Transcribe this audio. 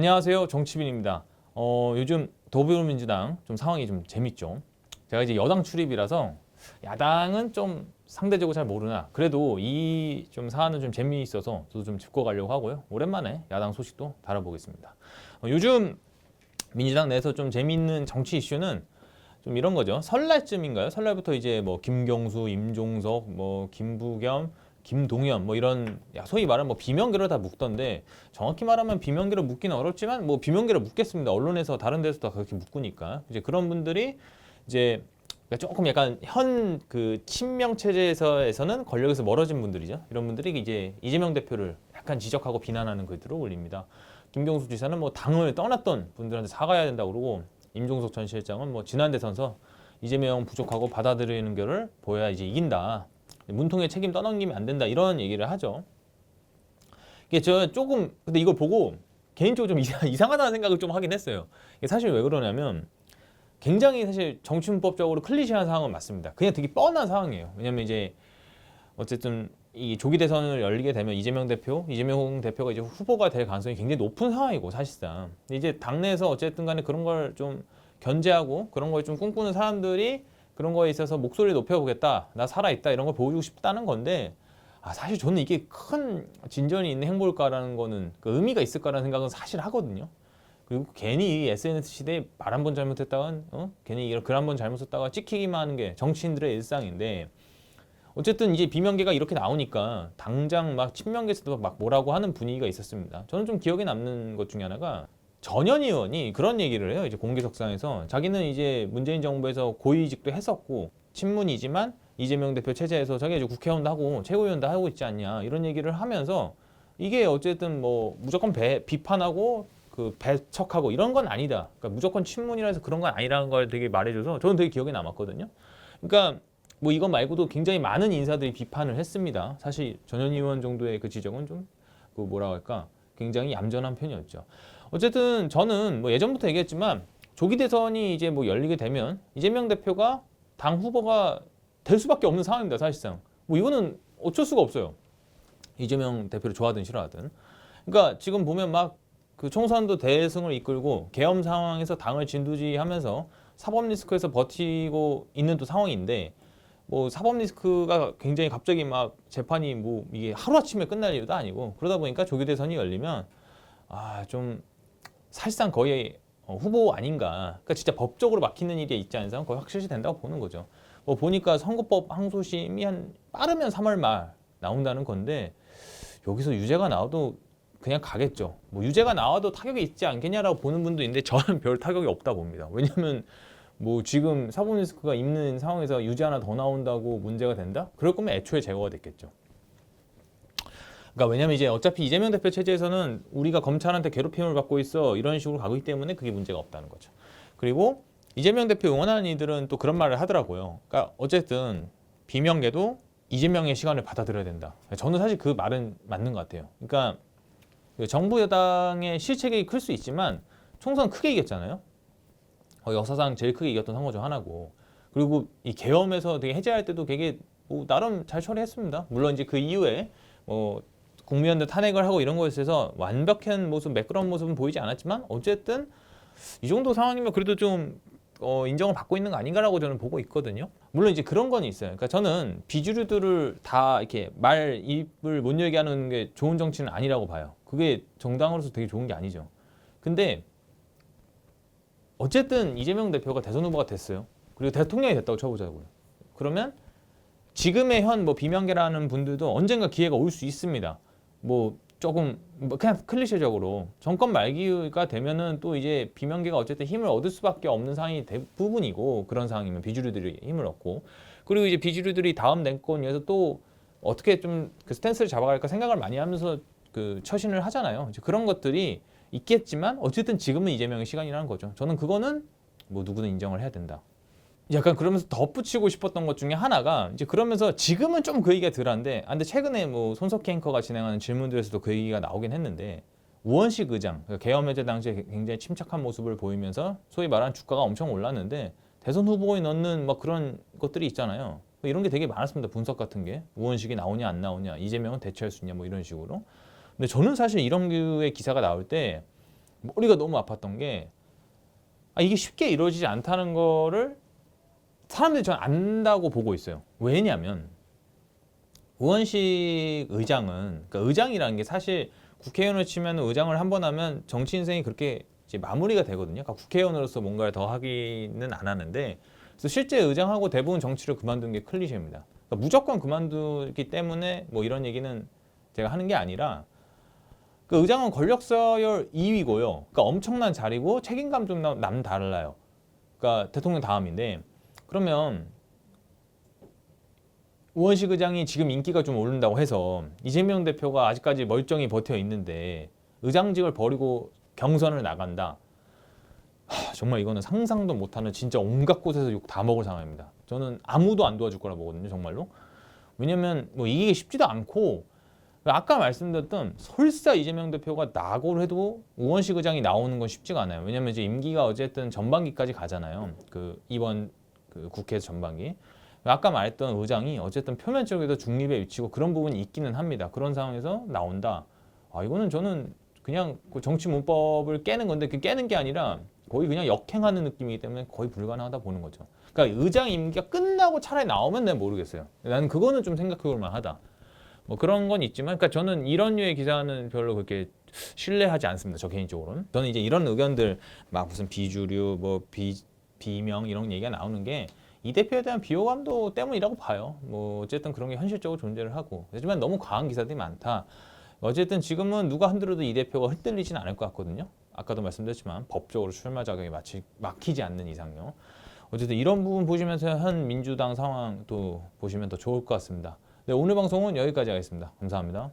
안녕하세요, 정치빈입니다. 요즘 더불어민주당 좀 상황이 좀 재밌죠. 제가 이제 여당 출입이라서 야당은 좀 상대적으로 잘 모르나 그래도 이 좀 사안은 좀 재미있어서 저도 좀 짚고 가려고 하고요. 오랜만에 야당 소식도 다뤄보겠습니다. 요즘 민주당 내에서 좀 재미있는 정치 이슈는 좀 이런 거죠. 설날쯤인가요? 설날부터 이제 뭐 김경수, 임종석, 뭐 김부겸, 김동연 뭐 이런 소위 말하는 뭐 비명계로 다 묶던데, 정확히 말하면 비명계로 묶기는 어렵지만 뭐 비명계로 묶겠습니다. 언론에서 다른 데서 다 그렇게 묶으니까 이제 그런 분들이 이제 조금 약간 현 그 친명 체제에서는 권력에서 멀어진 분들이죠. 이런 분들이 이제 이재명 대표를 약간 지적하고 비난하는 글들을 올립니다. 김경수 지사는 뭐 당을 떠났던 분들한테 사과해야 된다고 그러고, 임종석 전 실장은 뭐 지난 대선서 이재명 부족하고 받아들이는 거를 보여야 이제 이긴다. 문통의 책임 떠넘기면 안 된다. 이런 얘기를 하죠. 이게 저 조금 근데 이걸 보고 개인적으로 좀 이상하다는 생각을 좀 하긴 했어요. 이게 사실 왜 그러냐면 굉장히 사실 정치문법적으로 클리셰한 상황은 맞습니다. 그냥 되게 뻔한 상황이에요. 왜냐면 이제 어쨌든 이 조기 대선을 열리게 되면 이재명 대표가 이제 후보가 될 가능성이 굉장히 높은 상황이고, 사실상 이제 당내에서 어쨌든 간에 그런 걸 좀 견제하고 그런 걸 좀 꿈꾸는 사람들이 그런 거에 있어서 목소리를 높여보겠다, 나 살아있다, 이런 걸 보여주고 싶다는 건데, 사실 저는 이게 큰 진전이 있는 행보일까라는 거는 그 의미가 있을까라는 생각은 사실 하거든요. 그리고 괜히 SNS 시대에 말 한 번 잘못했다간 괜히 이런 글 한 번 잘못 썼다가 찍히기만 하는 게 정치인들의 일상인데, 어쨌든 이제 비명계가 이렇게 나오니까 당장 막 친명계에서도 막 뭐라고 하는 분위기가 있었습니다. 저는 좀 기억에 남는 것 중에 하나가, 전현 의원이 그런 얘기를 해요. 이제 공개석상에서 자기는 이제 문재인 정부에서 고위직도 했었고 친문이지만 이재명 대표 체제에서 자기가 이제 국회의원도 하고 최고위원도 하고 있지 않냐, 이런 얘기를 하면서 이게 어쨌든 뭐 무조건 비판하고 그 배척하고 이런 건 아니다. 그러니까 무조건 친문이라 해서 그런 건 아니라는 걸 되게 말해줘서 저는 되게 기억에 남았거든요. 그러니까 뭐 이것 말고도 굉장히 많은 인사들이 비판을 했습니다. 사실 전현 의원 정도의 그 지적은 좀 그 뭐라 할까, 굉장히 얌전한 편이었죠. 어쨌든 저는 뭐 예전부터 얘기했지만 조기 대선이 이제 뭐 열리게 되면 이재명 대표가 당 후보가 될 수밖에 없는 상황입니다. 사실상 뭐 이거는 어쩔 수가 없어요. 이재명 대표를 좋아하든 싫어하든. 그러니까 지금 보면 막 그 총선도 대승을 이끌고 계엄 상황에서 당을 진두지휘하면서 사법 리스크에서 버티고 있는 또 상황인데, 뭐 사법 리스크가 굉장히 갑자기 막 재판이 뭐 이게 하루아침에 끝날 일도 아니고, 그러다 보니까 조기 대선이 열리면 좀 사실상 거의 후보 아닌가. 그러니까 진짜 법적으로 막히는 일이 있지 않은 이상 거의 확실시 된다고 보는 거죠. 뭐 보니까 선거법 항소심이 한 빠르면 3월 말 나온다는 건데, 여기서 유죄가 나와도 그냥 가겠죠. 뭐 유죄가 나와도 타격이 있지 않겠냐라고 보는 분도 있는데, 저는 별 타격이 없다 봅니다. 왜냐면 뭐 지금 사법 리스크가 있는 상황에서 유죄 하나 더 나온다고 문제가 된다? 그럴 거면 애초에 제거가 됐겠죠. 그러니까 왜냐면 이제 어차피 이재명 대표 체제에서는 우리가 검찰한테 괴롭힘을 받고 있어, 이런 식으로 가고 있기 때문에 그게 문제가 없다는 거죠. 그리고 이재명 대표 응원하는 이들은 또 그런 말을 하더라고요. 그러니까 어쨌든 비명계도 이재명의 시간을 받아들여야 된다. 저는 사실 그 말은 맞는 것 같아요. 그러니까 정부 여당의 실책이 클 수 있지만 총선 크게 이겼잖아요. 역사상 제일 크게 이겼던 선거 중 하나고, 그리고 이 계엄에서 되게 해제할 때도 되게 뭐 나름 잘 처리했습니다. 물론 이제 그 이후에 뭐 국민의원들 탄핵을 하고 이런 거에 있어서 완벽한 모습, 매끄러운 모습은 보이지 않았지만, 어쨌든 이 정도 상황이면 그래도 좀 인정을 받고 있는 거 아닌가라고 저는 보고 있거든요. 물론 이제 그런 건 있어요. 그러니까 저는 비주류들을 다 이렇게 입을 못 열게 하는 게 좋은 정치는 아니라고 봐요. 그게 정당으로서 되게 좋은 게 아니죠. 근데 어쨌든 이재명 대표가 대선 후보가 됐어요. 그리고 대통령이 됐다고 쳐보자고요. 그러면 지금의 현 뭐 비명계라는 분들도 언젠가 기회가 올 수 있습니다. 뭐 조금 뭐 그냥 클리셰적으로 정권 말기가 되면은 또 이제 비명계가 어쨌든 힘을 얻을 수밖에 없는 상황이 대부분이고, 그런 상황이면 비주류들이 힘을 얻고, 그리고 이제 비주류들이 다음 정권 위해서 또 어떻게 좀 그 스탠스를 잡아갈까 생각을 많이 하면서 그 처신을 하잖아요. 이제 그런 것들이 있겠지만 어쨌든 지금은 이재명의 시간이라는 거죠. 저는 그거는 뭐 누구는 인정을 해야 된다. 약간 그러면서 덧붙이고 싶었던 것 중에 하나가, 이제 그러면서 지금은 좀 그 얘기가 덜한데, 근데 최근에 뭐 손석희 앵커가 진행하는 질문들에서도 그 얘기가 나오긴 했는데, 우원식 의장, 그러니까 계엄 해제 당시에 굉장히 침착한 모습을 보이면서 소위 말하는 주가가 엄청 올랐는데, 대선 후보에 넣는 막 그런 것들이 있잖아요. 이런 게 되게 많았습니다. 분석 같은 게. 우원식이 나오냐 안 나오냐, 이재명은 대체할 수 있냐, 뭐 이런 식으로. 근데 저는 사실 이런 류의 기사가 나올 때 머리가 너무 아팠던 게 이게 쉽게 이루어지지 않다는 거를 사람들이 전 안다고 보고 있어요. 왜냐하면 우원식 의장은 그러니까 의장이라는 게 사실 국회의원을 치면 의장을 한 번 하면 정치 인생이 그렇게 이제 마무리가 되거든요. 그러니까 국회의원으로서 뭔가를 더 하기는 안 하는데 그래서 실제 의장하고 대부분 정치를 그만둔 게 클리셰입니다. 그러니까 무조건 그만두기 때문에 뭐 이런 얘기는 제가 하는 게 아니라 그 의장은 권력 서열 2위고요. 그러니까 엄청난 자리고 책임감 좀 남달라요. 그러니까 대통령 다음인데 그러면 우원식 의장이 지금 인기가 좀 오른다고 해서 이재명 대표가 아직까지 멀쩡히 버텨 있는데 의장직을 버리고 경선을 나간다. 정말 이거는 상상도 못하는 진짜 온갖 곳에서 욕 다 먹을 상황입니다. 저는 아무도 안 도와줄 거라 보거든요, 정말로. 왜냐면 뭐 이기기 쉽지도 않고 아까 말씀드렸던 설사 이재명 대표가 낙오를 해도 우원식 의장이 나오는 건 쉽지가 않아요. 왜냐면 이제 임기가 어쨌든 전반기까지 가잖아요. 그 이번 그 국회 전반기. 아까 말했던 의장이 어쨌든 표면적으로 중립의 위치고 그런 부분이 있기는 합니다. 그런 상황에서 나온다. 이거는 저는 그냥 그 정치 문법을 깨는 건데 그 깨는 게 아니라 거의 그냥 역행하는 느낌이기 때문에 거의 불가능하다 보는 거죠. 그러니까 의장 임기가 끝나고 차라리 나오면 내가 모르겠어요. 나는 그거는 좀 생각해 볼 만하다. 뭐 그런 건 있지만, 그러니까 저는 이런 류의 기사는 별로 그렇게 신뢰하지 않습니다. 저 개인적으로는. 저는 이제 이런 의견들 막 무슨 비주류, 뭐 비명 이런 얘기가 나오는 게 이 대표에 대한 비호감도 때문이라고 봐요. 뭐 어쨌든 그런 게 현실적으로 존재를 하고. 하지만 너무 과한 기사들이 많다. 어쨌든 지금은 누가 흔들어도 이 대표가 흔들리진 않을 것 같거든요. 아까도 말씀드렸지만 법적으로 출마 자격이 막히지 않는 이상요. 어쨌든 이런 부분 보시면서 현 민주당 상황도 보시면 더 좋을 것 같습니다. 네, 오늘 방송은 여기까지 하겠습니다. 감사합니다.